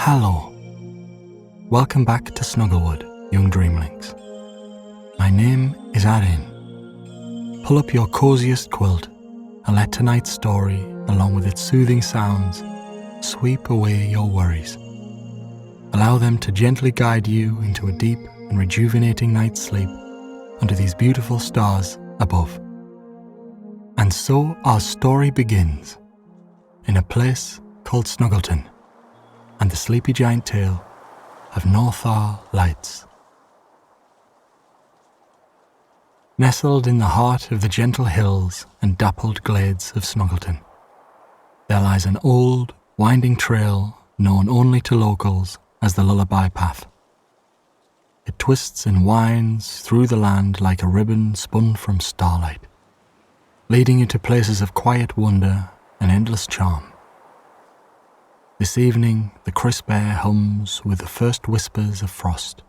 Hello. Welcome back to Snugglewood, young Dreamlynx. My name is Arin. Pull up your coziest quilt and let tonight's story, along with its soothing sounds, sweep away your worries. Allow them to gently guide you into a deep and rejuvenating night's sleep under these beautiful stars above. And so our story begins in a place called Snuggleton, and the sleepy giant tale of Northar Lights. Nestled in the heart of the gentle hills and dappled glades of Snuggleton, there lies an old, winding trail known only to locals as the Lullaby Path. It twists and winds through the land like a ribbon spun from starlight, leading you to places of quiet wonder and endless charm. This evening, the crisp air hums with the first whispers of frost,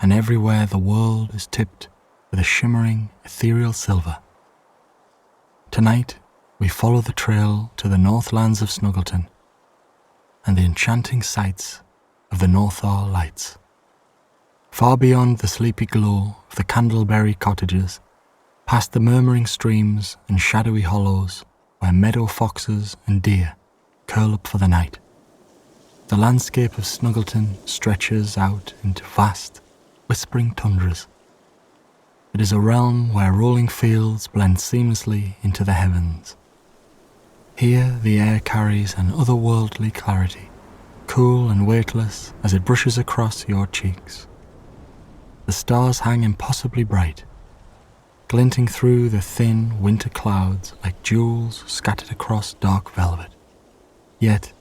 and everywhere the world is tipped with a shimmering, ethereal silver. Tonight, we follow the trail to the northlands of Snuggleton and the enchanting sights of the Northar Lights. Far beyond the sleepy glow of the candleberry cottages, past the murmuring streams and shadowy hollows where meadow foxes and deer curl up for the night, the landscape of Snuggleton stretches out into vast, whispering tundras. It is a realm where rolling fields blend seamlessly into the heavens. Here the air carries an otherworldly clarity, cool and weightless as it brushes across your cheeks. The stars hang impossibly bright, glinting through the thin winter clouds like jewels scattered across dark velvet. Yet,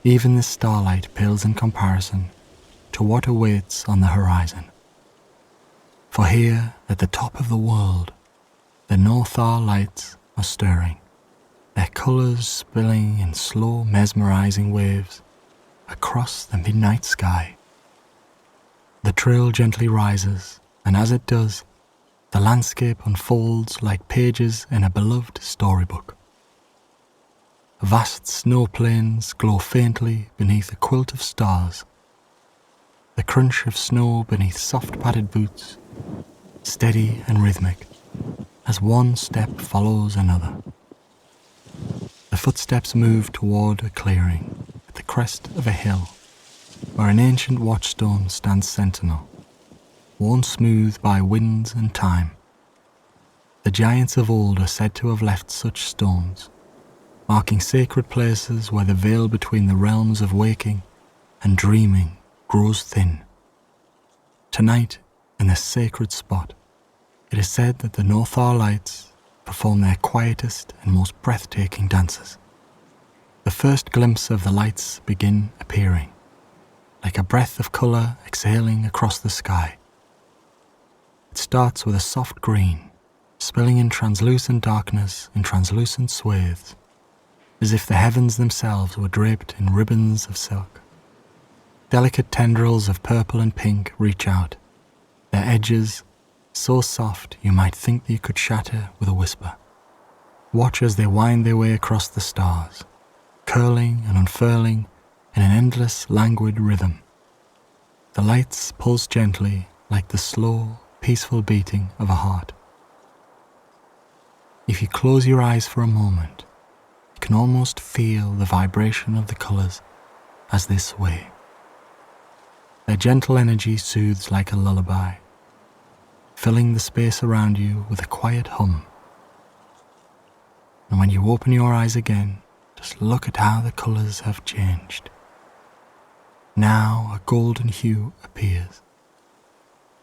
even this starlight pales in comparison to what awaits on the horizon. For here, at the top of the world, the Northar Lights are stirring, their colours spilling in slow, mesmerising waves across the midnight sky. The trail gently rises, and as it does, the landscape unfolds like pages in a beloved storybook. Vast snow plains glow faintly beneath a quilt of stars. The crunch of snow beneath soft padded boots, steady and rhythmic, as one step follows another. The footsteps move toward a clearing at the crest of a hill, where an ancient watchstone stands sentinel, worn smooth by winds and time. The giants of old are said to have left such stones, marking sacred places where the veil between the realms of waking and dreaming grows thin. Tonight, in this sacred spot, it is said that the Northar Lights perform their quietest and most breathtaking dances. The first glimpse of the lights begin appearing, like a breath of colour exhaling across the sky. It starts with a soft green, spilling in translucent darkness in translucent swathes, as if the heavens themselves were draped in ribbons of silk. Delicate tendrils of purple and pink reach out, their edges so soft you might think you could shatter with a whisper. Watch as they wind their way across the stars, curling and unfurling in an endless, languid rhythm. The lights pulse gently like the slow, peaceful beating of a heart. If you close your eyes for a moment, you can almost feel the vibration of the colours as they sway. Their gentle energy soothes like a lullaby, filling the space around you with a quiet hum. And when you open your eyes again, just look at how the colours have changed. Now a golden hue appears,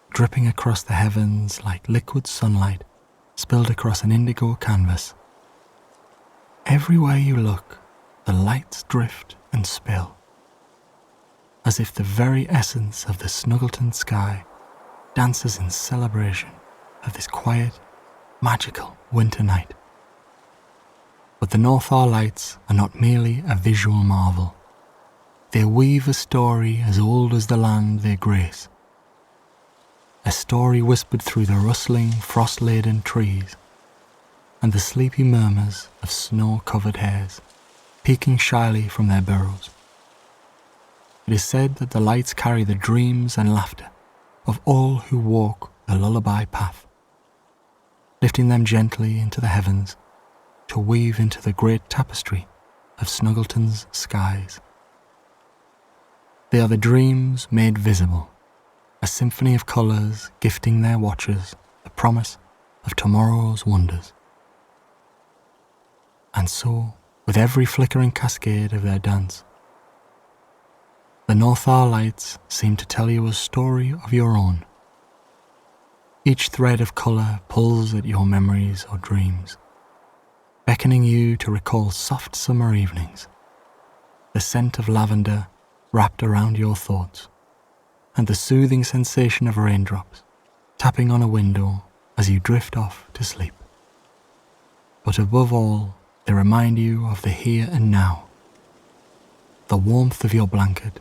dripping across the heavens like liquid sunlight spilled across an indigo canvas. Everywhere you look, the lights drift and spill, as if the very essence of the Snuggleton sky dances in celebration of this quiet, magical winter night. But the Northar Lights are not merely a visual marvel. They weave a story as old as the land they grace. A story whispered through the rustling, frost-laden trees and the sleepy murmurs of snow-covered hares peeking shyly from their burrows. It is said that the lights carry the dreams and laughter of all who walk the lullaby path, lifting them gently into the heavens to weave into the great tapestry of Snuggleton's skies. They are the dreams made visible, a symphony of colours gifting their watchers the promise of tomorrow's wonders. And so, with every flickering cascade of their dance, the Northar Lights seem to tell you a story of your own. Each thread of colour pulls at your memories or dreams, beckoning you to recall soft summer evenings, the scent of lavender wrapped around your thoughts, and the soothing sensation of raindrops tapping on a window as you drift off to sleep. But above all, they remind you of the here and now, the warmth of your blanket,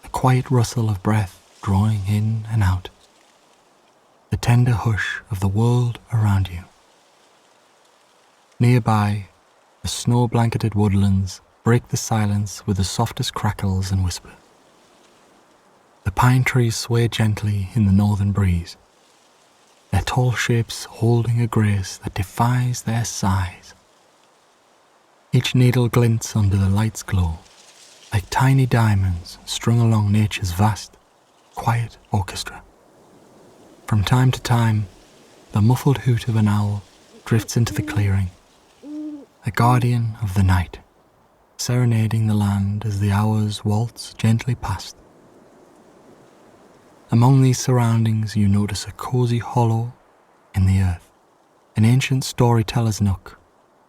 the quiet rustle of breath drawing in and out, the tender hush of the world around you. Nearby, the snow-blanketed woodlands break the silence with the softest crackles and whispers. The pine trees sway gently in the northern breeze, their tall shapes holding a grace that defies their size. Each needle glints under the light's glow, like tiny diamonds strung along nature's vast, quiet orchestra. From time to time, the muffled hoot of an owl drifts into the clearing, the guardian of the night, serenading the land as the hours waltz gently past. Among these surroundings you notice a cosy hollow in the earth, an ancient storyteller's nook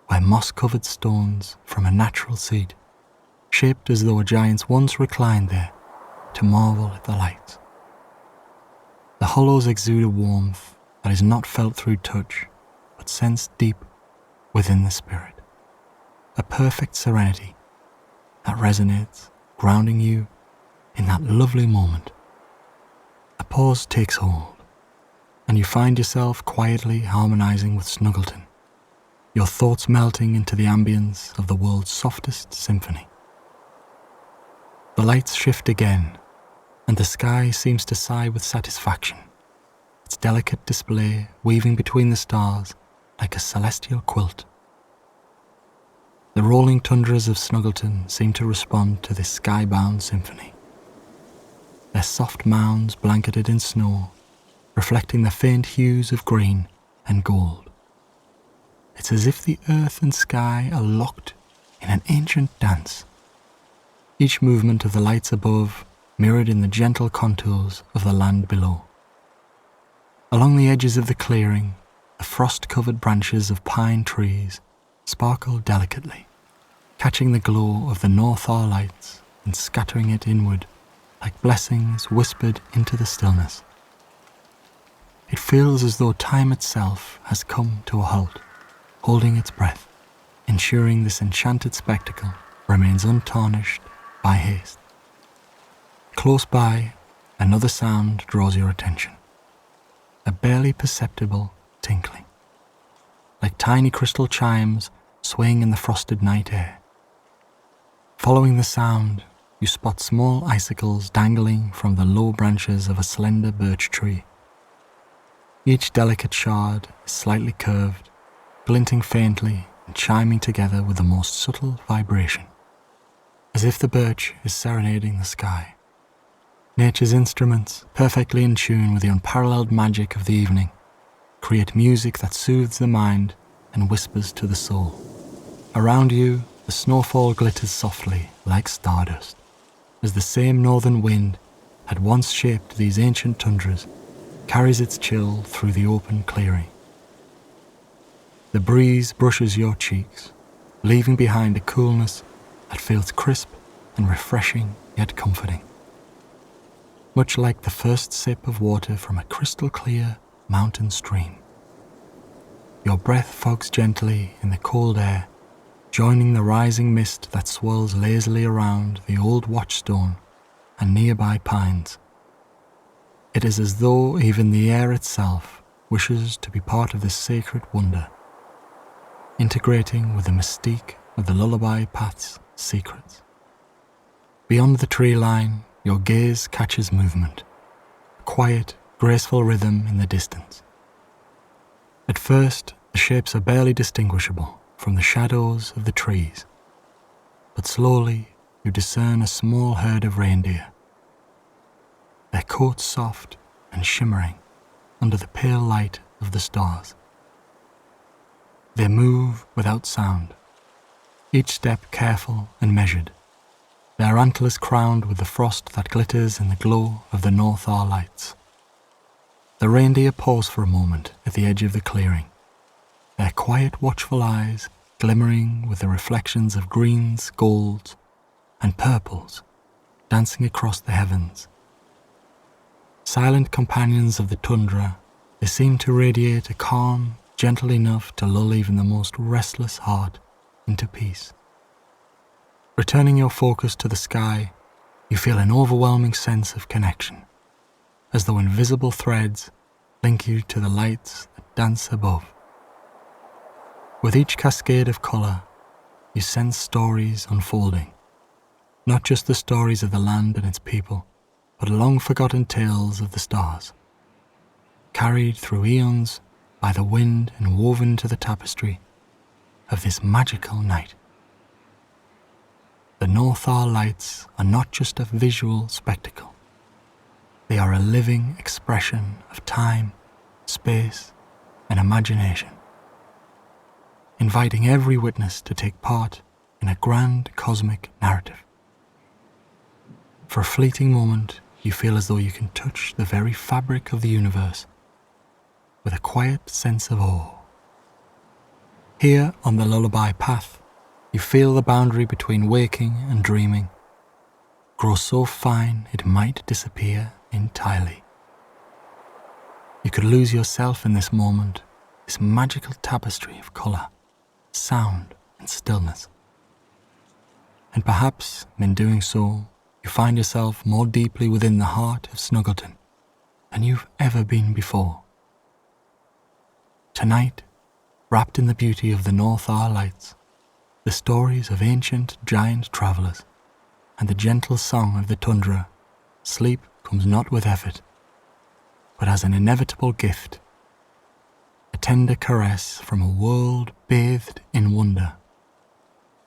where moss-covered stones from a natural seat, shaped as though a giant once reclined there to marvel at the lights. The hollows exude a warmth that is not felt through touch, but sensed deep within the spirit. A perfect serenity that resonates, grounding you in that lovely moment. A pause takes hold, and you find yourself quietly harmonizing with Snuggleton, your thoughts melting into the ambience of the world's softest symphony. The lights shift again, and the sky seems to sigh with satisfaction, its delicate display weaving between the stars like a celestial quilt. The rolling tundras of Snuggleton seem to respond to this sky-bound symphony, their soft mounds blanketed in snow, reflecting the faint hues of green and gold. It's as if the earth and sky are locked in an ancient dance, each movement of the lights above mirrored in the gentle contours of the land below. Along the edges of the clearing, the frost-covered branches of pine trees sparkle delicately, catching the glow of the Northar Lights and scattering it inward like blessings whispered into the stillness. It feels as though time itself has come to a halt, holding its breath, ensuring this enchanted spectacle remains untarnished by haste. Close by, another sound draws your attention, a barely perceptible tinkling, like tiny crystal chimes swaying in the frosted night air. Following the sound, you spot small icicles dangling from the low branches of a slender birch tree. Each delicate shard is slightly curved, glinting faintly and chiming together with the most subtle vibration, as if the birch is serenading the sky. Nature's instruments, perfectly in tune with the unparalleled magic of the evening, create music that soothes the mind and whispers to the soul. Around you, the snowfall glitters softly like stardust, as the same northern wind had once shaped these ancient tundras carries its chill through the open clearing. The breeze brushes your cheeks, leaving behind a coolness that feels crisp and refreshing yet comforting, much like the first sip of water from a crystal-clear mountain stream. Your breath fogs gently in the cold air, joining the rising mist that swirls lazily around the old watchstone and nearby pines. It is as though even the air itself wishes to be part of this sacred wonder, integrating with the mystique of the lullaby path's secrets. Beyond the tree line, your gaze catches movement, a quiet, graceful rhythm in the distance. At first, the shapes are barely distinguishable from the shadows of the trees, but slowly you discern a small herd of reindeer, their coats soft and shimmering under the pale light of the stars. They move without sound, each step careful and measured, their antlers crowned with the frost that glitters in the glow of the Northar Lights. The reindeer pause for a moment at the edge of the clearing, their quiet, watchful eyes glimmering with the reflections of greens, golds, and purples dancing across the heavens. Silent companions of the tundra, they seem to radiate a calm, gentle enough to lull even the most restless heart into peace. Returning your focus to the sky, you feel an overwhelming sense of connection, as though invisible threads link you to the lights that dance above. With each cascade of colour, you sense stories unfolding, not just the stories of the land and its people, but long-forgotten tales of the stars, carried through eons by the wind and woven into the tapestry of this magical night. The Northar Lights are not just a visual spectacle. They are a living expression of time, space, and imagination, inviting every witness to take part in a grand cosmic narrative. For a fleeting moment, you feel as though you can touch the very fabric of the universe with a quiet sense of awe. Here on the lullaby path, you feel the boundary between waking and dreaming grow so fine it might disappear entirely. You could lose yourself in this moment, this magical tapestry of colour, sound and stillness. And perhaps, in doing so, you find yourself more deeply within the heart of Snuggleton than you've ever been before. Tonight, wrapped in the beauty of the Northar Lights, the stories of ancient giant travellers, and the gentle song of the tundra, sleep comes not with effort, but as an inevitable gift, a tender caress from a world bathed in wonder.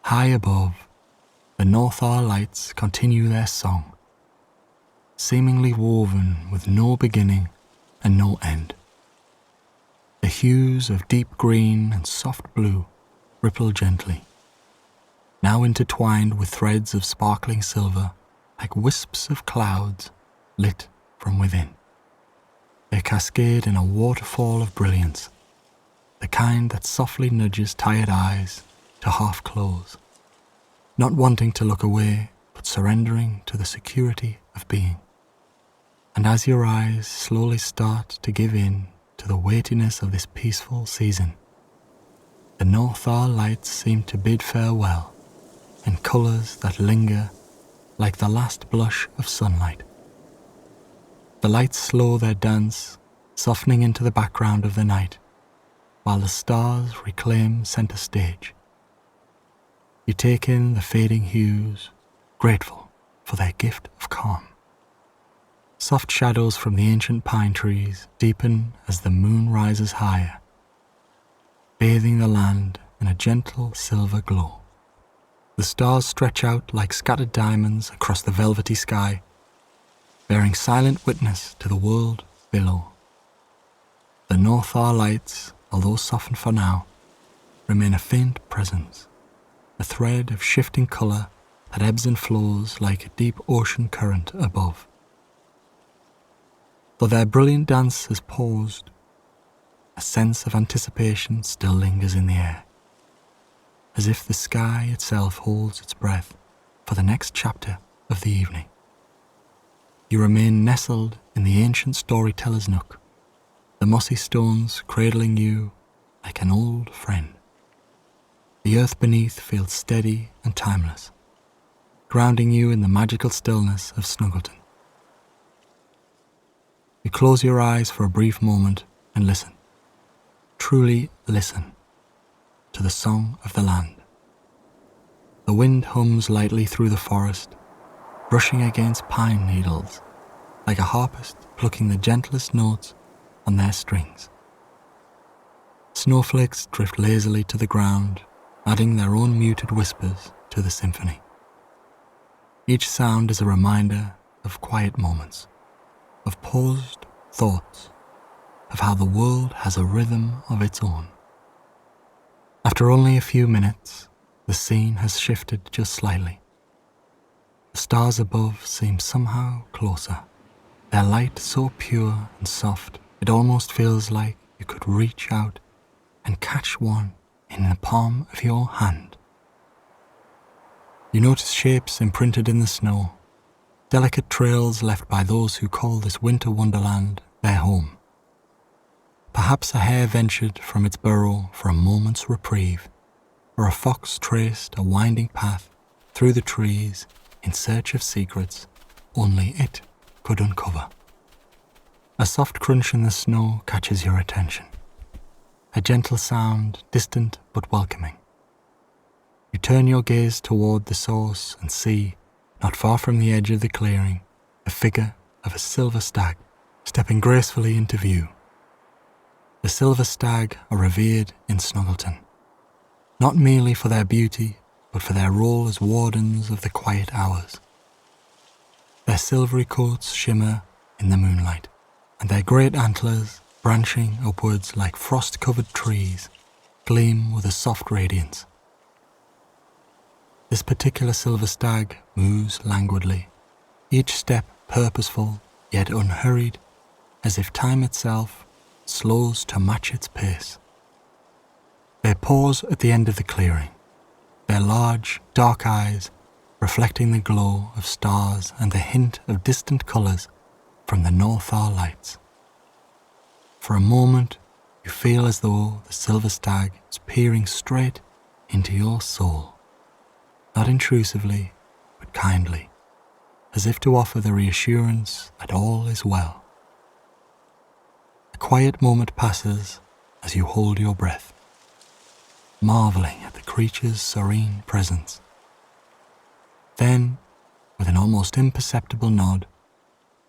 High above, the Northar Lights continue their song, seemingly woven with no beginning and no end. The hues of deep green and soft blue ripple gently, now intertwined with threads of sparkling silver like wisps of clouds lit from within. They cascade in a waterfall of brilliance, the kind that softly nudges tired eyes to half close, not wanting to look away, but surrendering to the security of being. And as your eyes slowly start to give in to the weightiness of this peaceful season, the Northar Lights seem to bid farewell in colours that linger like the last blush of sunlight. The lights slow their dance, softening into the background of the night, while the stars reclaim centre stage. You take in the fading hues, grateful for their gift of calm. Soft shadows from the ancient pine trees deepen as the moon rises higher, bathing the land in a gentle silver glow. The stars stretch out like scattered diamonds across the velvety sky, bearing silent witness to the world below. The Northar Lights, although softened for now, remain a faint presence, a thread of shifting colour that ebbs and flows like a deep ocean current above. Though their brilliant dance has paused, a sense of anticipation still lingers in the air, as if the sky itself holds its breath for the next chapter of the evening. You remain nestled in the ancient storyteller's nook, the mossy stones cradling you like an old friend. The earth beneath feels steady and timeless, grounding you in the magical stillness of Snuggleton. You close your eyes for a brief moment and listen, truly listen, to the song of the land. The wind hums lightly through the forest, brushing against pine needles, like a harpist plucking the gentlest notes on their strings. Snowflakes drift lazily to the ground, adding their own muted whispers to the symphony. Each sound is a reminder of quiet moments, of paused thoughts, of how the world has a rhythm of its own. After only a few minutes, the scene has shifted just slightly. The stars above seem somehow closer, their light so pure and soft it almost feels like you could reach out and catch one in the palm of your hand. You notice shapes imprinted in the snow, delicate trails left by those who call this winter wonderland their home. Perhaps a hare ventured from its burrow for a moment's reprieve, or a fox traced a winding path through the trees in search of secrets only it could uncover. A soft crunch in the snow catches your attention, a gentle sound, distant but welcoming. You turn your gaze toward the source and see, not far from the edge of the clearing, the figure of a silver stag stepping gracefully into view. The silver stag are revered in Snuggleton, not merely for their beauty, but for their role as wardens of the quiet hours. Their silvery coats shimmer in the moonlight, and their great antlers, branching upwards like frost-covered trees, gleam with a soft radiance. This particular silver stag moves languidly, each step purposeful yet unhurried, as if time itself slows to match its pace. They pause at the end of the clearing, their large, dark eyes reflecting the glow of stars and the hint of distant colours from the Northar Lights. For a moment, you feel as though the silver stag is peering straight into your soul, not intrusively, but kindly, as if to offer the reassurance that all is well. A quiet moment passes as you hold your breath, marvelling at the creature's serene presence. Then, with an almost imperceptible nod,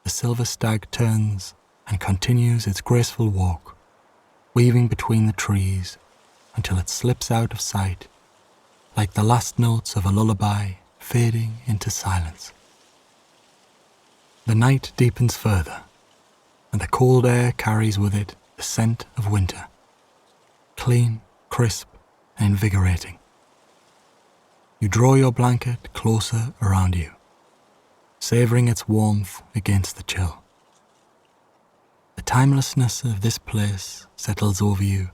the silver stag turns and continues its graceful walk, weaving between the trees until it slips out of sight, like the last notes of a lullaby fading into silence. The night deepens further, and the cold air carries with it the scent of winter, clean, crisp, and invigorating. You draw your blanket closer around you, savouring its warmth against the chill. The timelessness of this place settles over you,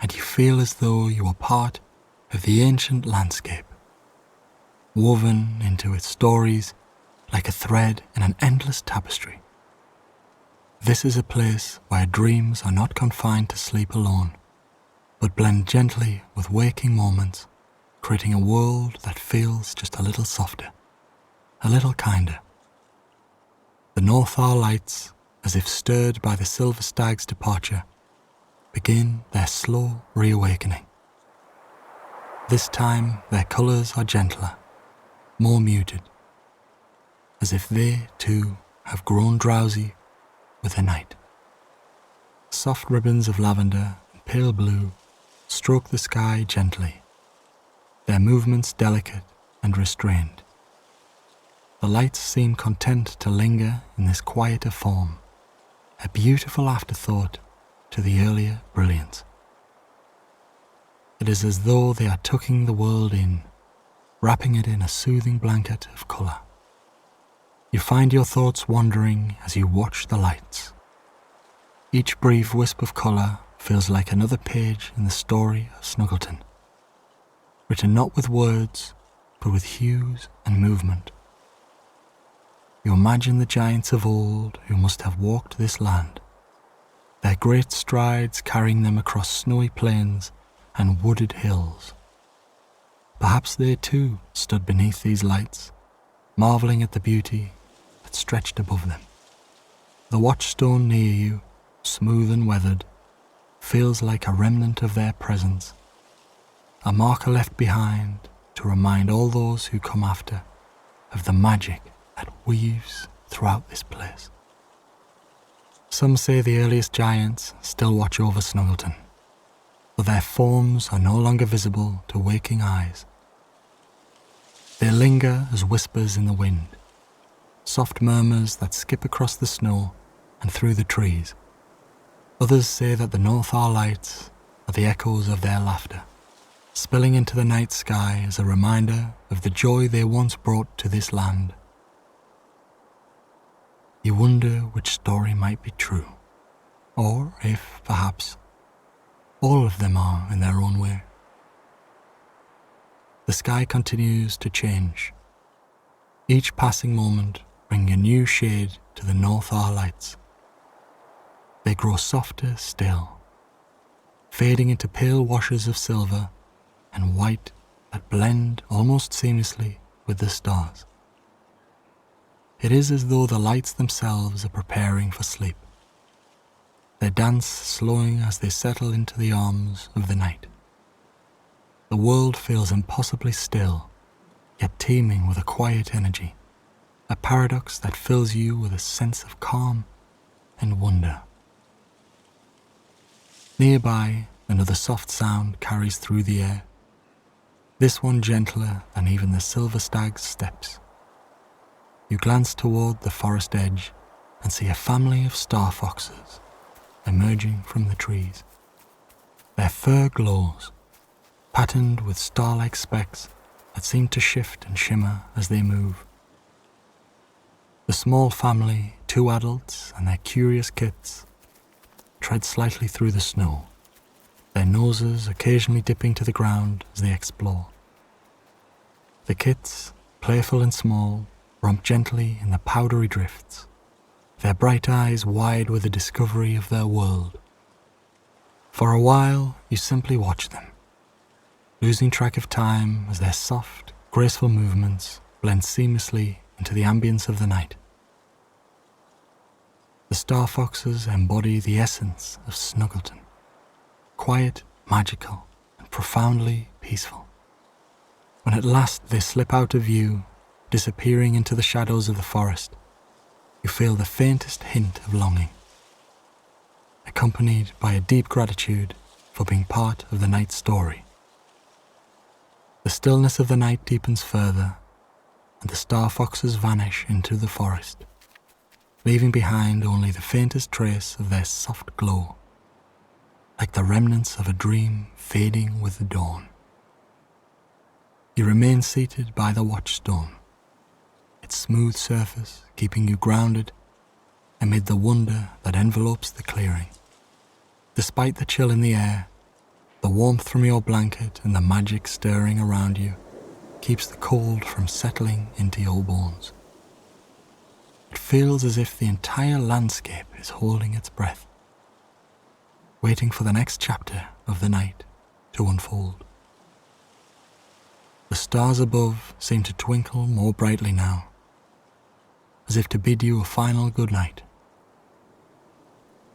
and you feel as though you are part of the ancient landscape, woven into its stories like a thread in an endless tapestry. This is a place where dreams are not confined to sleep alone, but blend gently with waking moments, creating a world that feels just a little softer, a little kinder. The Northar Lights, as if stirred by the silver stag's departure, begin their slow reawakening. This time their colours are gentler, more muted, as if they, too, have grown drowsy with the night. Soft ribbons of lavender and pale blue stroke the sky gently, their movements delicate and restrained. The lights seem content to linger in this quieter form, a beautiful afterthought to the earlier brilliance. It is as though they are tucking the world in, wrapping it in a soothing blanket of colour. You find your thoughts wandering as you watch the lights. Each brief wisp of colour feels like another page in the story of Snuggleton, written not with words, but with hues and movement. You imagine the giants of old who must have walked this land, their great strides carrying them across snowy plains and wooded hills. Perhaps they too stood beneath these lights, marvelling at the beauty that stretched above them. The watchstone near you, smooth and weathered, feels like a remnant of their presence, a marker left behind to remind all those who come after of the magic that weaves throughout this place. Some say the earliest giants still watch over Snuggleton, but their forms are no longer visible to waking eyes. They linger as whispers in the wind, soft murmurs that skip across the snow and through the trees. Others say that the Northar Lights are the echoes of their laughter, spilling into the night sky as a reminder of the joy they once brought to this land. You wonder which story might be true, or if, perhaps, all of them are in their own way. The sky continues to change, each passing moment bringing a new shade to the Northar Lights. They grow softer still, fading into pale washes of silver and white that blend almost seamlessly with the stars. It is as though the lights themselves are preparing for sleep, their dance slowing as they settle into the arms of the night. The world feels impossibly still, yet teeming with a quiet energy, a paradox that fills you with a sense of calm and wonder. Nearby, another soft sound carries through the air, this one gentler than even the silver stag's steps. You glance toward the forest edge and see a family of star foxes emerging from the trees. Their fur glows, patterned with star-like specks that seem to shift and shimmer as they move. The small family, 2 adults and their curious kits, tread slightly through the snow, their noses occasionally dipping to the ground as they explore. The kits, playful and small, romp gently in the powdery drifts, their bright eyes wide with the discovery of their world. For a while, you simply watch them, losing track of time as their soft, graceful movements blend seamlessly into the ambience of the night. The star foxes embody the essence of Snuggleton, quiet, magical, and profoundly peaceful. When at last they slip out of view, disappearing into the shadows of the forest, you feel the faintest hint of longing, accompanied by a deep gratitude for being part of the night's story. The stillness of the night deepens further, and the star foxes vanish into the forest, leaving behind only the faintest trace of their soft glow, like the remnants of a dream fading with the dawn. You remain seated by the watchstone, its smooth surface keeping you grounded amid the wonder that envelopes the clearing. Despite the chill in the air, the warmth from your blanket and the magic stirring around you keeps the cold from settling into your bones. It feels as if the entire landscape is holding its breath, waiting for the next chapter of the night to unfold. The stars above seem to twinkle more brightly now, as if to bid you a final good night.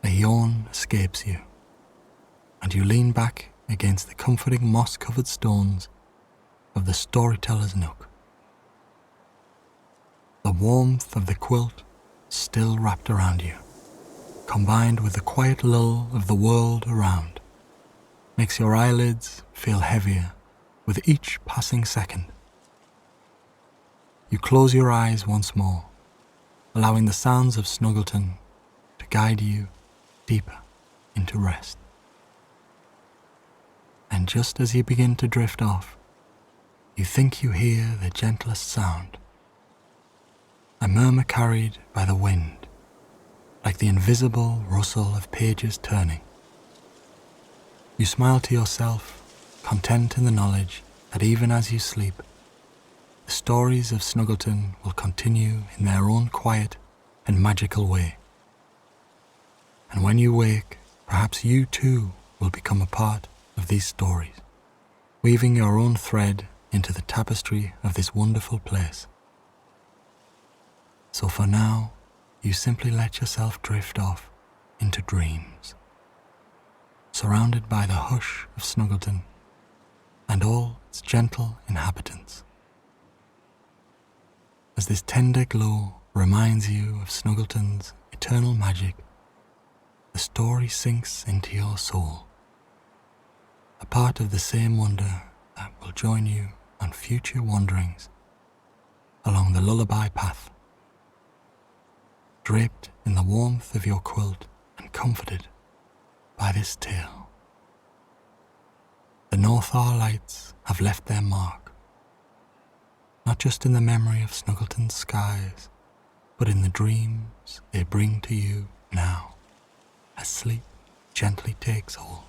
A yawn escapes you, and you lean back against the comforting moss-covered stones of the storyteller's nook. The warmth of the quilt still wrapped around you, combined with the quiet lull of the world around, makes your eyelids feel heavier with each passing second. You close your eyes once more, allowing the sounds of Snuggleton to guide you deeper into rest. And just as you begin to drift off, you think you hear the gentlest sound, a murmur carried by the wind, like the invisible rustle of pages turning. You smile to yourself, content in the knowledge that even as you sleep, the stories of Snuggleton will continue in their own quiet and magical way. And when you wake, perhaps you too will become a part of these stories, weaving your own thread into the tapestry of this wonderful place. So for now, you simply let yourself drift off into dreams, surrounded by the hush of Snuggleton and all its gentle inhabitants. as this tender glow reminds you of Snuggleton's eternal magic, the story sinks into your soul, a part of the same wonder that will join you on future wanderings along the lullaby path, draped in the warmth of your quilt and comforted by this tale. The Northar Lights have left their mark, not just in the memory of Snuggleton's skies, but in the dreams they bring to you now, as sleep gently takes hold.